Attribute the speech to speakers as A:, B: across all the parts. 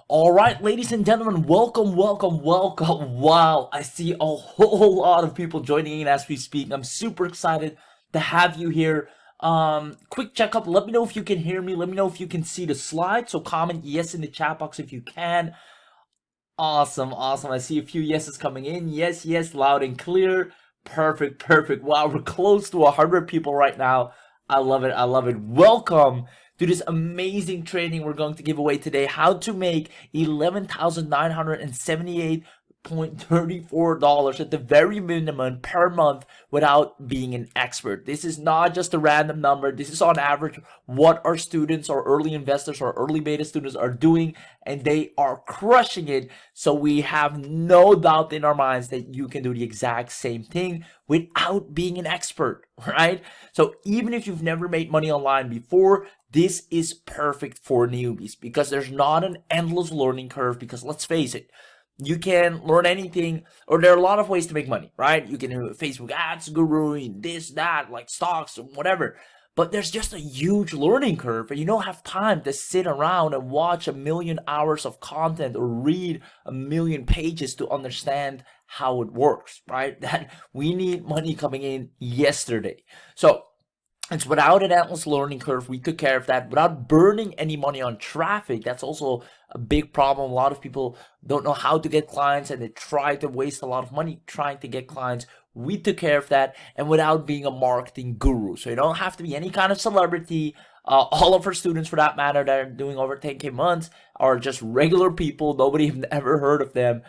A: All right, ladies and gentlemen, welcome, welcome, welcome. Wow, I see a whole lot of people joining in as we speak. I'm super excited to have you here. Quick checkup. Let me know if you can hear me. Let me know if you can see the slide. So comment yes in the chat box if you can. Awesome, awesome. I see a few yeses coming in. Yes, yes, loud and clear. Perfect, perfect. Wow, we're close to 100 people right now. I love it, I love it. Welcome to this amazing training we're going to give away today. How to make $11,978.34 at the very minimum per month without being an expert. This is not just a random number. This is on average what our students or early investors or early beta students are doing, and they are crushing it. So we have no doubt in our minds that you can do the exact same thing without being an expert, right? So even if you've never made money online before, this is perfect for newbies because there's not an endless learning curve. Because let's face it, you can learn anything, or there are a lot of ways to make money, right? You can do Facebook ads, guru, this, that, like stocks, whatever. But there's just a huge learning curve, and you don't have time to sit around and watch a million hours of content or read a million pages to understand how it works, right? That we need money coming in yesterday. So it's without an endless learning curve. We took care of that without burning any money on traffic. That's also a big problem. A lot of people don't know how to get clients, and they try to waste a lot of money trying to get clients. We took care of that, and without being a marketing guru. So you don't have to be any kind of celebrity. All of our students, for that matter, that are doing over 10K months are just regular people. Nobody have ever heard of them.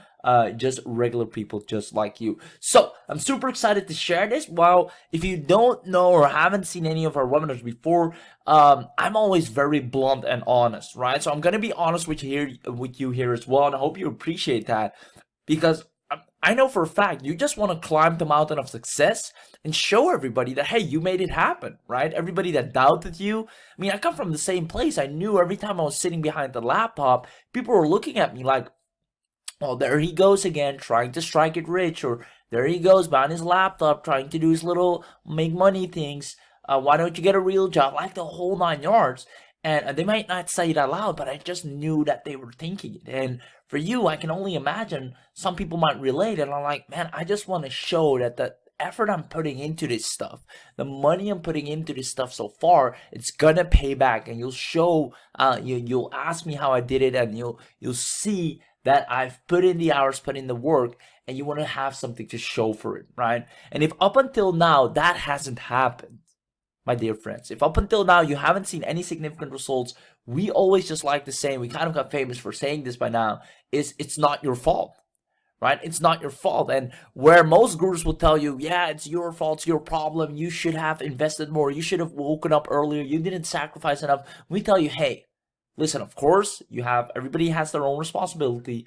A: Just regular people just like you. So I'm super excited to share this. Well, if you don't know or haven't seen any of our webinars before, I'm always very blunt and honest, right? So I'm gonna be honest with you here as well, and I hope you appreciate that, because I know for a fact you just want to climb the mountain of success and show everybody that, hey, you made it happen, right? Everybody that doubted you. I mean, I come from the same place. I knew every time I was sitting behind the laptop, people were looking at me like, oh, there he goes again, trying to strike it rich, or there he goes behind his laptop trying to do his little make money things. Why don't you get a real job? Like the whole 9 yards. And they might not say it out loud, but I just knew that they were thinking it. And for you, I can only imagine some people might relate. And I'm like, man, I just want to show that the effort I'm putting into this stuff, the money I'm putting into this stuff so far, it's gonna pay back. And you'll show, you'll ask me how I did it, and you'll see that I've put in the hours, put in the work, and you want to have something to show for it, right? And if up until now that hasn't happened, my dear friends, if up until now you haven't seen any significant results, we always just like to say, we kind of got famous for saying this by now, is it's not your fault, right? It's not your fault. And where most gurus will tell you, yeah, it's your fault, it's your problem, you should have invested more, you should have woken up earlier, you didn't sacrifice enough, we tell you, hey, listen, of course, everybody has their own responsibility,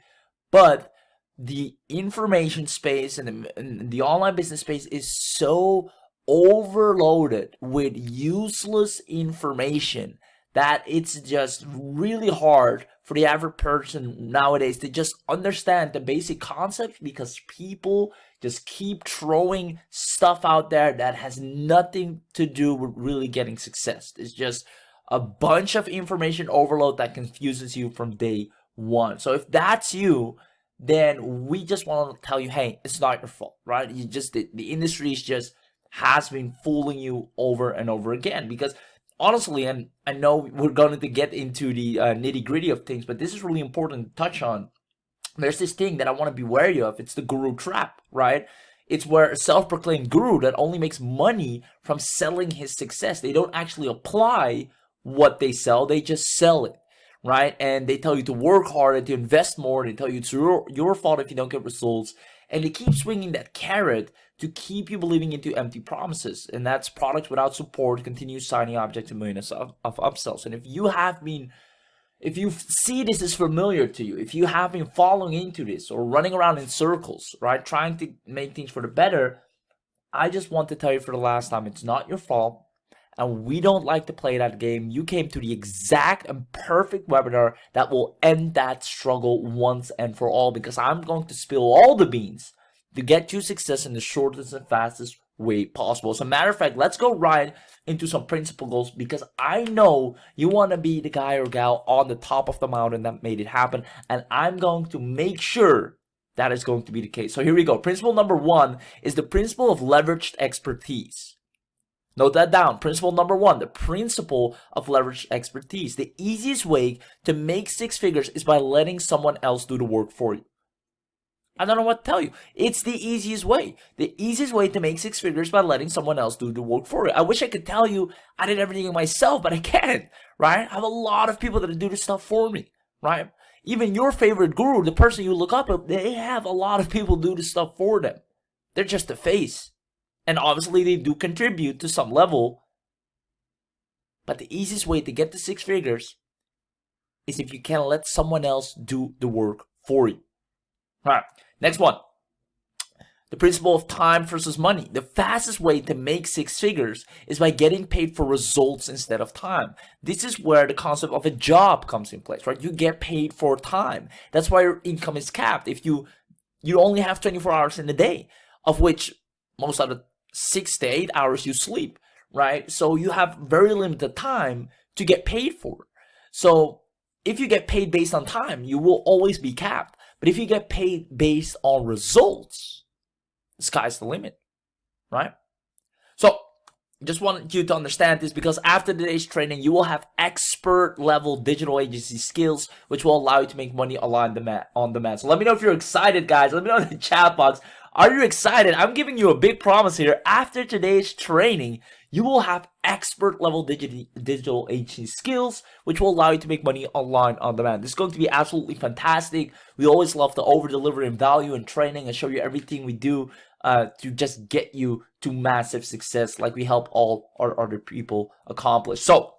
A: but the information space and the online business space is so overloaded with useless information that it's just really hard for the average person nowadays to just understand the basic concepts, because people just keep throwing stuff out there that has nothing to do with really getting success. It's just a bunch of information overload that confuses you from day one. So if that's you, then we just want to tell you, hey, it's not your fault, right? The industry is just has been fooling you over and over again. Because honestly, and I know we're going to get into the nitty gritty of things, but this is really important to touch on. There's this thing that I want to be wary of. It's the guru trap, right? It's where a self-proclaimed guru that only makes money from selling his success, they don't actually apply what they sell, they just sell it, right? And they tell you to work harder, to invest more. They tell you it's your fault if you don't get results. And they keep swinging that carrot to keep you believing into empty promises. And that's products without support, continue signing objects and millions of upsells. And if you see this is familiar to you, if you have been following into this or running around in circles, right, trying to make things for the better, I just want to tell you for the last time, it's not your fault. And we don't like to play that game. You came to the exact and perfect webinar that will end that struggle once and for all, because I'm going to spill all the beans to get you success in the shortest and fastest way possible. As a matter of fact, let's go right into some principles, because I know you want to be the guy or gal on the top of the mountain that made it happen, and I'm going to make sure that is going to be the case. So here we go. Principle number 1 is the principle of leveraged expertise. Note that down. Principle number 1, the principle of leveraged expertise. The easiest way to make 6 figures is by letting someone else do the work for you. I don't know what to tell you. It's the easiest way. The easiest way to make 6 figures by letting someone else do the work for you. I wish I could tell you I did everything myself, but I can't, right? I have a lot of people that do this stuff for me, right? Even your favorite guru, the person you look up to, they have a lot of people do the stuff for them. They're just the face. And obviously they do contribute to some level. But the easiest way to get to 6 figures is if you can let someone else do the work for you. All right. Next one, the principle of time versus money. The fastest way to make 6 figures is by getting paid for results instead of time. This is where the concept of a job comes in place, right? You get paid for time. That's why your income is capped. If you only have 24 hours in a day, of which most of the 6 to 8 hours you sleep, right? So you have very limited time to get paid for. So if you get paid based on time, you will always be capped. But if you get paid based on results, the sky's the limit, right? So just wanted you to understand this, because after today's training, you will have expert level digital agency skills, which will allow you to make money on demand. So let me know if you're excited, guys. Let me know in the chat box. Are you excited? I'm giving you a big promise here. After today's training, you will have expert level digital agency skills, which will allow you to make money online on demand. This is going to be absolutely fantastic. We always love to over deliver in value and training and show you everything we do to just get you to massive success, like we help all our other people accomplish. So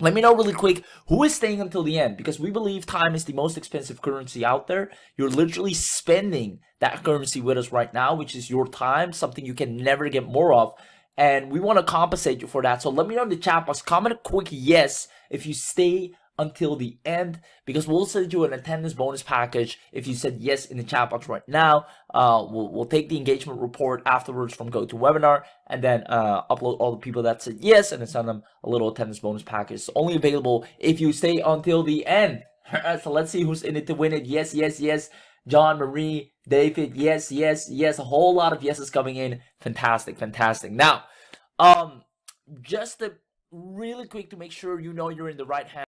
A: let me know really quick who is staying until the end, because we believe time is the most expensive currency out there. You're literally spending that currency with us right now, which is your time, something you can never get more of. And we want to compensate you for that. So let me know in the chat box. Comment a quick yes if you stay until the end, because we'll send you an attendance bonus package if you said yes in the chat box right now. We'll take the engagement report afterwards from GoToWebinar, and then upload all the people that said yes, and then send them a little attendance bonus package. It's only available if you stay until the end. So let's see who's in it to win it. Yes, yes, yes. John, Marie, David, yes, yes, yes. A whole lot of yeses coming in. Fantastic, fantastic. Now, just really quick to make sure you know you're in the right hand.